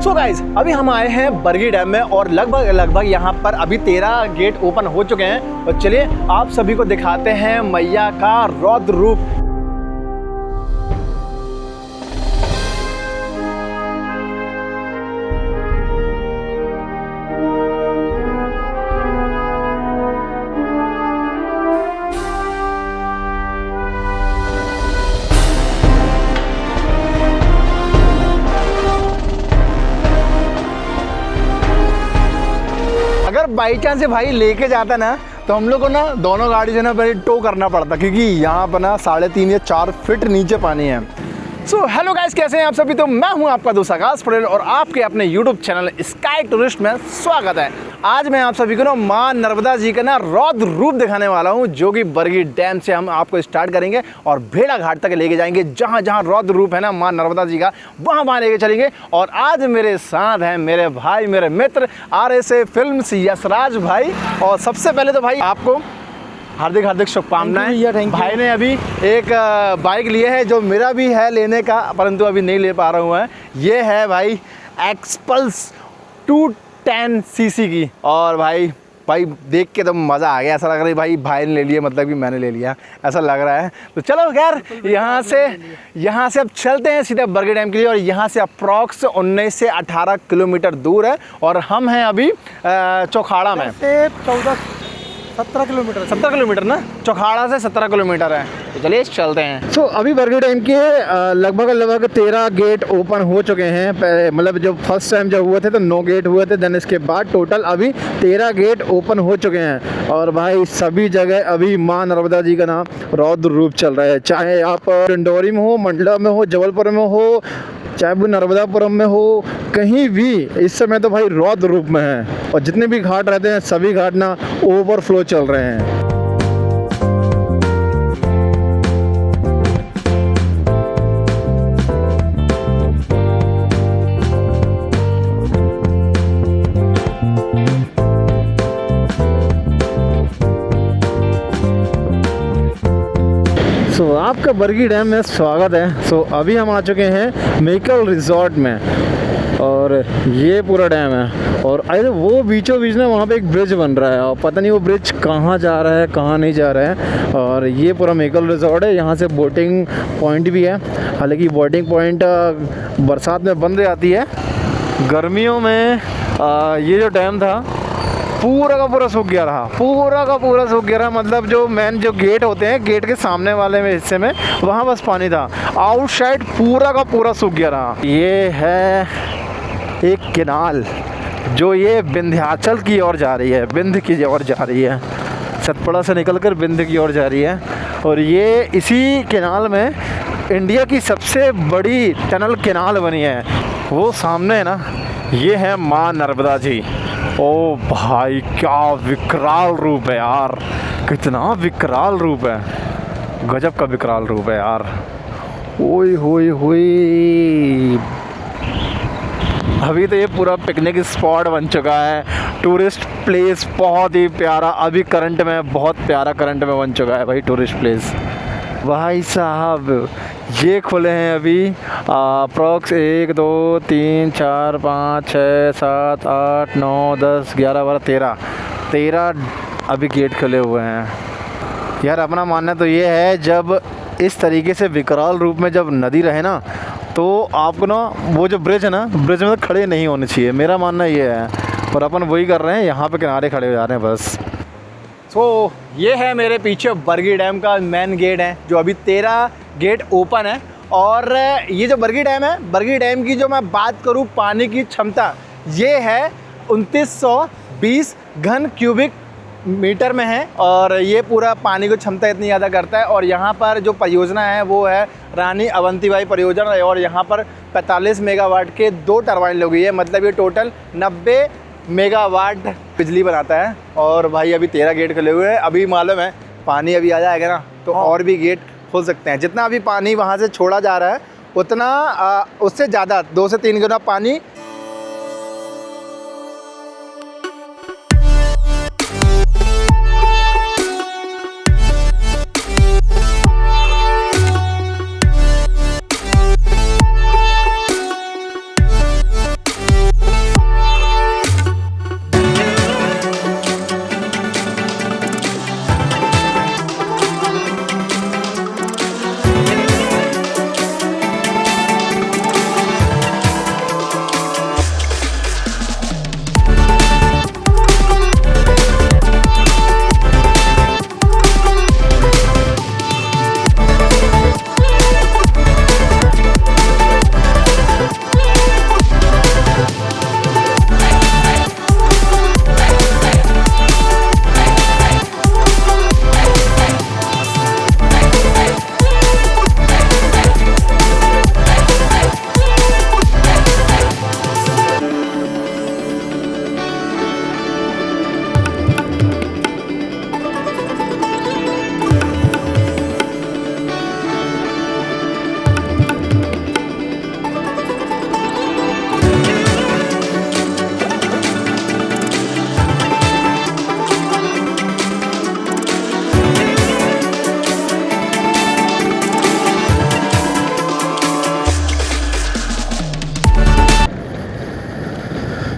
So guys अभी हम आए हैं बरगी डैम में और लगभग यहाँ पर अभी 13 गेट ओपन हो चुके हैं। और चलिए आप सभी को दिखाते हैं मैया का रौद्र रूप। अगर बाई चांस से भाई लेके जाता ना तो हम लोग को ना दोनों गाड़ी जो ना पहले टो करना पड़ता, क्योंकि यहाँ पर ना 3.5 या 4 फीट नीचे पानी है। सो हेलो गाइस, कैसे हैं आप सभी। तो मैं हूं आपका दोस्त आकाश पटेल और आपके अपने यूट्यूब चैनल स्काई टूरिस्ट में स्वागत है। आज मैं आप सभी को ना माँ नर्मदा जी का ना रौद्र रूप दिखाने वाला हूं, जो कि बरगी डैम से हम आपको स्टार्ट करेंगे और भेड़ा घाट तक लेके जाएंगे। जहां जहां रौद्र रूप है ना माँ नर्मदा जी का, वहां लेके चलेंगे। और आज मेरे साथ हैं मेरे भाई, मेरे मित्र RSA फिल्म्स यशराज भाई। और सबसे पहले तो भाई आपको हार्दिक हार्दिक शुभकामनाएं। भाई ने अभी एक बाइक लिए है जो मेरा भी है लेने का, परंतु अभी नहीं ले पा रहा हूँ मैं। ये है भाई एक्सपल्स 210 सीसी की। और भाई देख के तो मज़ा आ गया, ऐसा लग रहा है भाई ने ले लिया, मतलब कि मैंने ले लिया, ऐसा लग रहा है। तो चलो खैर यहाँ से अब चलते हैं सीधा बरगी डैम के लिए। और यहाँ से अप्रॉक्स 19 से 18 किलोमीटर दूर है और हम हैं अभी चौखाड़ा में। 17 किलोमीटर ना, चौखाड़ा से 17 किलोमीटर है। तो चलिए चलते हैं। तो अभी बरगी डैम के लगभग 13 गेट ओपन हो चुके हैं। मतलब जब फर्स्ट टाइम जब हुए थे तो 9 गेट हुए थे, देन इसके बाद टोटल अभी 13 गेट ओपन हो चुके हैं। और भाई सभी जगह अभी माँ नर्मदा जी का नाम रौद्र रूप चल रहा है। चाहे आप डिंडोरी में हो, मंडला में हो, जबलपुर में हो, चाहे वो नर्मदापुरम में हो, कहीं भी इस समय तो भाई रौद्र रूप में है। और जितने भी घाट रहते हैं सभी घाट ना ओवरफ्लो चल रहे हैं। सो आपका बरगी डैम में स्वागत है। सो अभी हम आ चुके हैं मेकल रिजॉर्ट में और ये पूरा डैम है। और अरे वो बीचों बीच ना वहाँ पे एक ब्रिज बन रहा है और पता नहीं वो ब्रिज कहाँ जा रहा है कहाँ नहीं जा रहा है। और ये पूरा मेकल रिजॉर्ट है। यहाँ से बोटिंग पॉइंट भी है, हालांकि बोटिंग पॉइंट बरसात में बंद जाती है। गर्मियों में ये जो डैम था पूरा का पूरा सूख गया रहा। मतलब जो मेन जो गेट होते हैं, गेट के सामने वाले में हिस्से में वहाँ बस पानी था, आउटसाइड पूरा का पूरा सूख गया रहा। ये है एक केनाल जो ये विंध्याचल की ओर जा रही है, विंध्य की ओर जा रही है, सतपुड़ा से निकलकर विंध्य की ओर जा रही है। और ये इसी केनाल में इंडिया की सबसे बड़ी टनल केनाल बनी है। वो सामने है ना, ये है माँ नर्मदा जी। ओ भाई क्या विकराल रूप है यार, कितना विकराल रूप है, गजब का विकराल रूप है यार। ओए होए होए, अभी तो ये पूरा पिकनिक स्पॉट बन चुका है, टूरिस्ट प्लेस बहुत ही प्यारा। अभी करंट में बहुत प्यारा करंट में बन चुका है भाई टूरिस्ट प्लेस। भाई साहब ये खुले हैं अभी अप्रॉक्स 1 2 3 4 5 6 7 8 9 10 11 12 13 अभी गेट खुले हुए हैं। यार अपना मानना तो ये है, जब इस तरीके से विकराल रूप में जब नदी रहे ना, तो आपको ना वो जो ब्रिज है ना, ब्रिज में तो खड़े नहीं होने चाहिए, मेरा मानना ये है। और अपन वही कर रहे हैं, यहाँ पे किनारे खड़े हो जा रहे हैं बस। तो ये है मेरे पीछे बरगी डैम का मेन गेट है, जो अभी 13 गेट ओपन है। और ये जो बरगी डैम है, बरगी डैम की जो मैं बात करूँ पानी की क्षमता, ये है 2920 घन क्यूबिक मीटर में है। और ये पूरा पानी की क्षमता इतनी ज़्यादा करता है। और यहाँ पर जो परियोजना है वो है रानी अवंतीबाई परियोजना। और यहाँ पर 45 मेगावाट के 2 टरबाइन लगी है, मतलब ये टोटल 90 मेगावाट बिजली बनाता है। और भाई अभी 13 गेट खुले हुए हैं। अभी मालूम है पानी अभी आ जाएगा ना तो और भी गेट खोल सकते हैं। जितना अभी पानी वहाँ से छोड़ा जा रहा है उतना उससे ज़्यादा 2 से 3 गुना पानी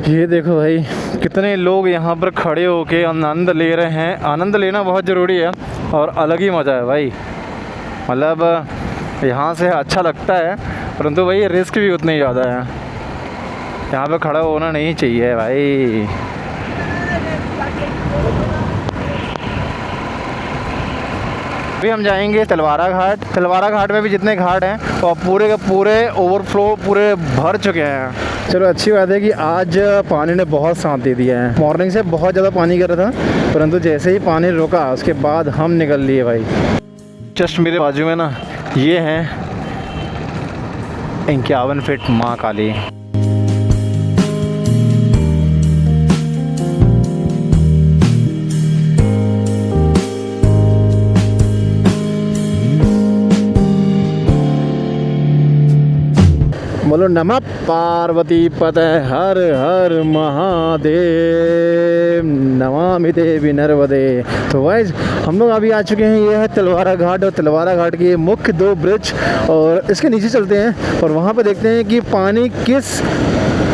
ये देखो भाई कितने लोग यहाँ पर खड़े होके आनंद ले रहे हैं। आनंद लेना बहुत ज़रूरी है और अलग ही मज़ा है भाई। मतलब यहाँ से अच्छा लगता है, परंतु भाई रिस्क भी उतना ही ज़्यादा है। यहाँ पे खड़ा होना नहीं चाहिए भाई। अभी हम जाएंगे तलवारा घाट। तलवारा घाट में भी जितने घाट हैं वो पूरे के पूरे ओवरफ्लो पूरे भर चुके हैं। चलो अच्छी बात है कि आज पानी ने बहुत साथ दे दिया है। मॉर्निंग से बहुत ज़्यादा पानी गिर रहा था, परंतु जैसे ही पानी रुका उसके बाद हम निकल लिए भाई। जस्ट मेरे बाजू में ना ये है 51 फीट माँ काली। बोलो नमः पार्वती पते हर हर महादेव नमामि देवी नर्मदे। तो वाइज हम लोग अभी आ चुके हैं, ये है तलवारा घाट। और तलवारा घाट के मुख्य 2 ब्रिज और इसके नीचे चलते हैं और वहाँ पे देखते हैं कि पानी किस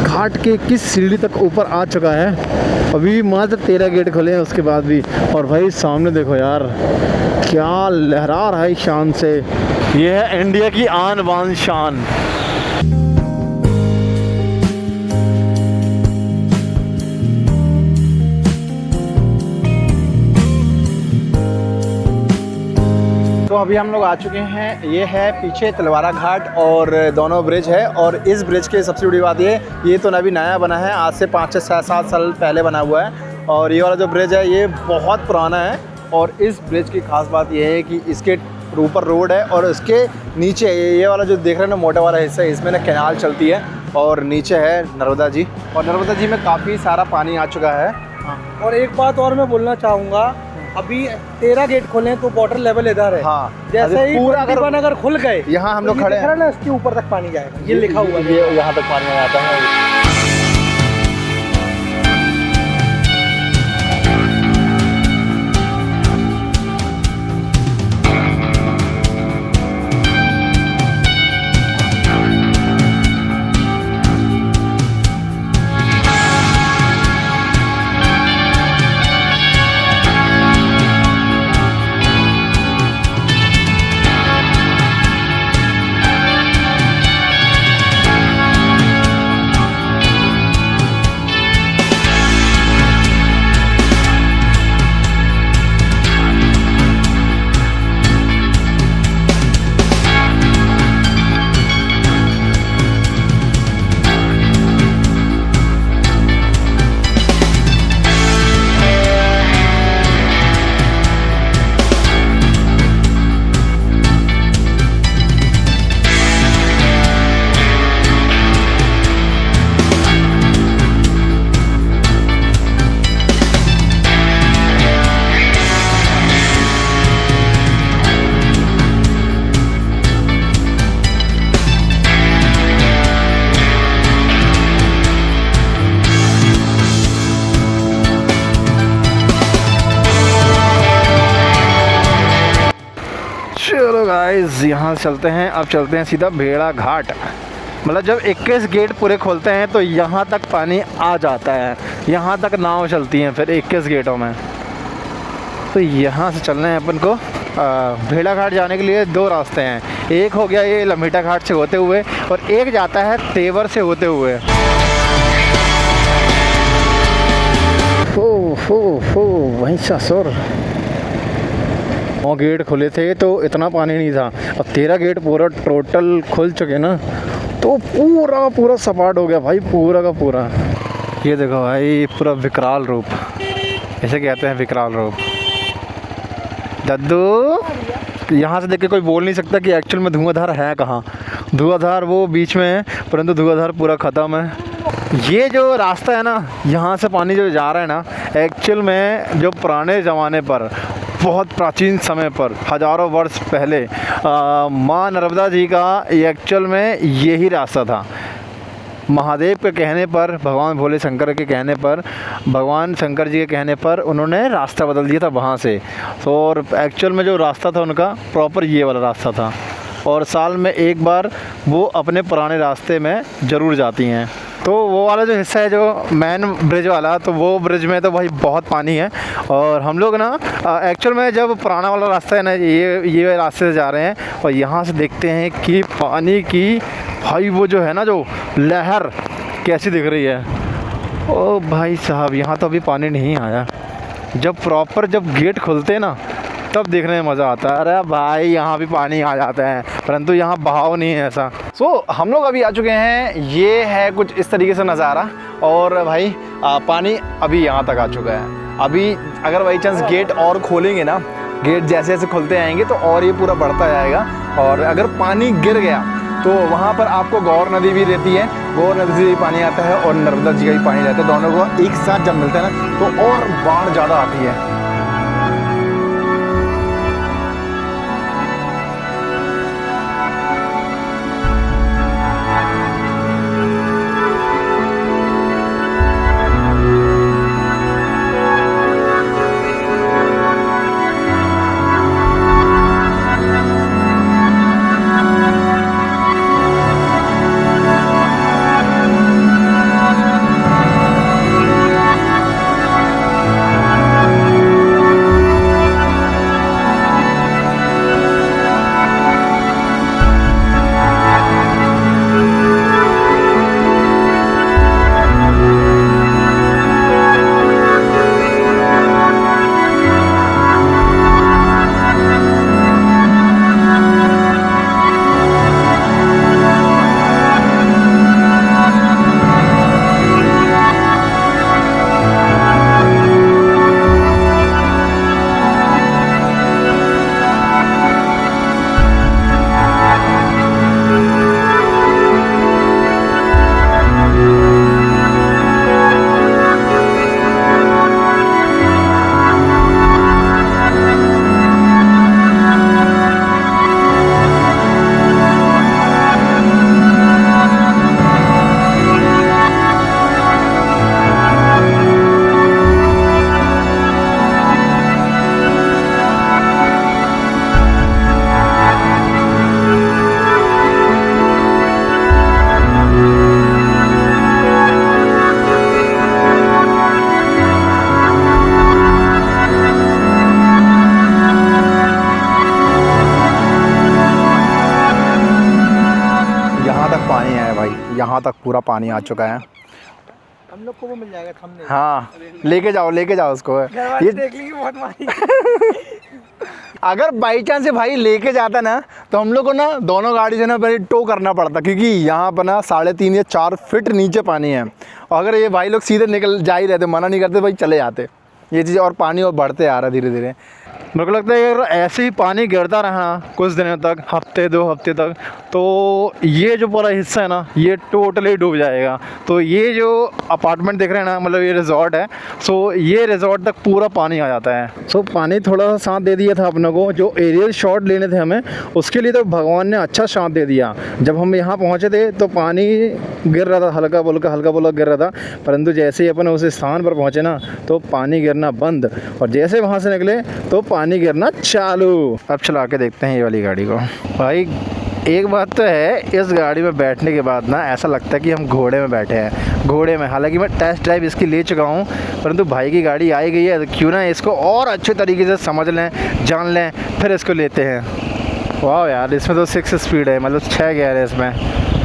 घाट के किस सीढ़ी तक ऊपर आ चुका है। अभी मात्र 13 गेट खुले हैं उसके बाद भी। और भाई सामने देखो यार क्या लहरा रहा है शान से। ये है इंडिया की आन बान शान। तो अभी हम लोग आ चुके हैं, ये है पीछे तलवारा घाट और दोनों ब्रिज है। और इस ब्रिज के सबसे बड़ी बात ये तो अभी नया बना है, आज से 5 से 7 साल पहले बना हुआ है। और ये वाला जो ब्रिज है ये बहुत पुराना है। और इस ब्रिज की खास बात ये है कि इसके ऊपर रोड है और इसके नीचे ये वाला जो देख रहे हैं ना मोटा वाला हिस्सा है, इसमें ना कैनाल चलती है और नीचे है नर्मदा जी। और नर्मदा जी में काफ़ी सारा पानी आ चुका है। और एक बात और मैं बोलना चाहूँगा, अभी 13 गेट खोले हैं तो वाटर लेवल इधर है। हाँ, जैसे ही पूरा अगर खुल गए, यहाँ हम लोग खड़े हैं ना, इसके ऊपर तक पानी जाएगा, ये लिखा हुआ है, ये यहाँ तक पानी आ जाता है। चलो गाइस यहाँ चलते हैं। अब चलते हैं सीधा भेड़ा घाट। मतलब जब 21 गेट पूरे खोलते हैं तो यहाँ तक पानी आ जाता है, यहाँ तक नाव चलती हैं फिर 21 गेटों में। तो यहाँ से चलना है अपन को भेड़ा घाट जाने के लिए 2 रास्ते हैं। एक हो गया ये लम्हेटा घाट से होते हुए और एक जाता है तेवर से होते हुए। हो वहीं ससुर 9 गेट खुले थे तो इतना पानी नहीं था। अब 13 गेट पूरा टोटल खुल चुके ना, तो पूरा का पूरा सपाट हो गया भाई, पूरा का पूरा। ये देखो भाई पूरा विकराल रूप, ऐसे कहते हैं विकराल रूप। दद्दू यहाँ से देख के कोई बोल नहीं सकता कि एक्चुअल में धुआंधार है कहाँ। धुआंधार वो बीच में है, परंतु धुआंधार पूरा ख़त्म है। ये जो रास्ता है ना, यहाँ से पानी जो जा रहा है ना, एक्चुअल में जो पुराने ज़माने पर बहुत प्राचीन समय पर हज़ारों वर्ष पहले माँ नर्मदा जी का एक्चुअल में यही रास्ता था। महादेव के कहने पर, भगवान भोले शंकर के कहने पर, भगवान शंकर जी के कहने पर उन्होंने रास्ता बदल दिया था वहाँ से। तो और एक्चुअल में जो रास्ता था उनका प्रॉपर ये वाला रास्ता था। और साल में एक बार वो अपने पुराने रास्ते में ज़रूर जाती हैं। तो वो वाला जो हिस्सा है जो मेन ब्रिज वाला, तो वो ब्रिज में तो भाई बहुत पानी है। और हम लोग ना एक्चुअल में जब पुराना वाला रास्ता है ना, ये रास्ते से जा रहे हैं और यहाँ से देखते हैं कि पानी की भाई वो जो है ना जो लहर कैसी दिख रही है। ओ भाई साहब, यहाँ तो अभी पानी नहीं आया। जब गेट खुलते हैं ना तब देखने में मज़ा आता है। अरे भाई यहाँ भी पानी आ जाता है, परंतु यहाँ बहाव नहीं है ऐसा। हम लोग अभी आ चुके हैं, ये है कुछ इस तरीके से नज़ारा। और भाई पानी अभी यहाँ तक आ चुका है। अभी अगर बाई चांस गेट और खोलेंगे ना, गेट जैसे जैसे खुलते आएंगे तो और ये पूरा बढ़ता जाएगा। और अगर पानी गिर गया तो वहाँ पर आपको गौर नदी भी रहती है, गौर नदी से भी पानी आता है और नर्मदा जी का भी पानी रहता है। दोनों को एक साथ जब मिलता है ना तो और बाढ़ ज़्यादा आती है। यहाँ तक पूरा पानी आ चुका है। हम लोग को वो मिल जाएगा थंबनेल। हाँ, लेके जाओ उसको। ये देख लीजिए बहुत पानी। अगर बाई चांस से भाई लेके जाता ना तो हम लोग को ना दोनों गाड़ी से ना पहले टो करना पड़ता, क्योंकि यहाँ पर ना 3.5 या 4 फीट नीचे पानी है। और अगर ये भाई लोग सीधे निकल जा ही रहते, मना नहीं करते, भाई चले जाते ये चीज़। और पानी और बढ़ते आ रहा है धीरे धीरे। मेरे को लगता है अगर ऐसे ही पानी गिरता रहा कुछ दिनों तक, हफ्ते 2 हफ्ते तक, तो ये जो पूरा हिस्सा है ना ये टोटली डूब जाएगा। तो ये जो अपार्टमेंट देख रहे हैं ना, मतलब ये रिजॉर्ट है, सो ये रिजॉर्ट तक पूरा पानी आ जाता है। सो पानी थोड़ा सा साथ दे दिया था अपनों को, जो एरियल शॉट लेने थे हमें, उसके लिए तो भगवान ने अच्छा साथ दे दिया। जब हम यहाँ पहुँचे थे तो पानी गिर रहा था, हल्का फुल्का गिर रहा था, परंतु जैसे ही अपन उस स्थान पर पहुँचे ना तो पानी गिरना बंद, और जैसे वहाँ से निकले तो पानी गिरना चालू। अब चला के देखते हैं ये वाली गाड़ी को। भाई एक बात तो है, इस गाड़ी में बैठने के बाद ना ऐसा लगता है कि हम घोड़े में बैठे हैं, घोड़े में। हालांकि मैं टेस्ट ड्राइव इसकी ले चुका हूँ, परंतु भाई की गाड़ी आई गई है तो क्यों ना इसको और अच्छे तरीके से समझ लें, जान लें, फिर इसको लेते हैं। वाह यार, इसमें तो 6 स्पीड है, मतलब 6 गियर है इसमें,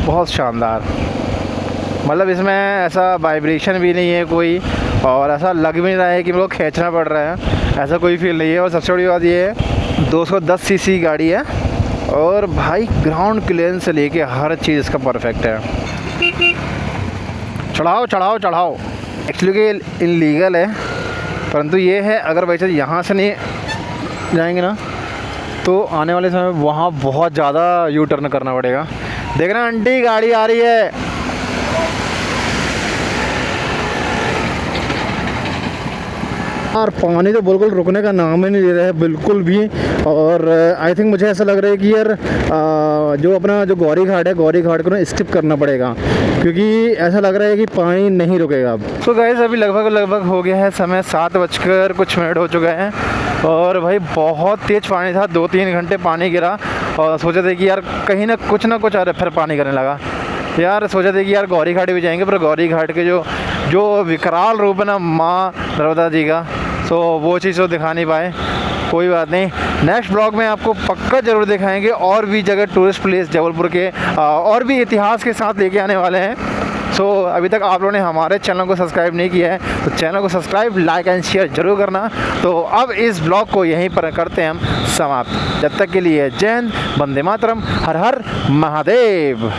बहुत शानदार। मतलब इसमें ऐसा वाइब्रेशन भी नहीं है कोई, और ऐसा लग भी नहीं रहा है कि मेरे को खींचना पड़ रहा है, ऐसा कोई फील नहीं है। और सबसे बड़ी बात ये है 210 सीसी गाड़ी है, और भाई ग्राउंड क्लियरेंस से लेके हर चीज़ इसका परफेक्ट है। चढ़ाओ। एक्चुअली कि इनलीगल है, परंतु ये है अगर वैसे यहाँ से नहीं जाएंगे ना तो आने वाले समय वहाँ बहुत ज़्यादा यू टर्न करना पड़ेगा। देख रहे हैं आंटी, गाड़ी आ रही है। और पानी तो बिल्कुल रुकने का नाम ही नहीं ले रहा है बिल्कुल भी। और आई थिंक मुझे ऐसा लग रहा है कि यार जो अपना जो गौरी घाट है, गौरी घाट को ना स्किप करना पड़ेगा, क्योंकि ऐसा लग रहा है कि पानी नहीं रुकेगा अब। सो गाइस, अभी लगभग हो गया है समय, 7 बज कुछ मिनट हो चुका है। और भाई बहुत तेज़ पानी था, 2-3 घंटे पानी गिरा, और सोचे थे कि यार कहीं ना कुछ अरे फिर पानी गिरने लगा। यार सोचा था कि यार गौरी घाट भी जाएंगे, पर गौरी घाट के जो विकराल रूप है ना माँ नर्मदा जी का, सो वो चीज़ तो दिखा नहीं पाए। कोई बात नहीं, नेक्स्ट ब्लॉग में आपको पक्का ज़रूर दिखाएंगे और भी जगह टूरिस्ट प्लेस जबलपुर के और भी इतिहास के साथ लेके आने वाले हैं। सो अभी तक आप लोगों ने हमारे चैनल को सब्सक्राइब नहीं किया है तो चैनल को सब्सक्राइब, लाइक एंड शेयर जरूर करना। तो अब इस ब्लॉग को यहीं पर करते हैं हम समाप्त। जब तक के लिए जय हिंद, वंदे मातरम, हर हर महादेव।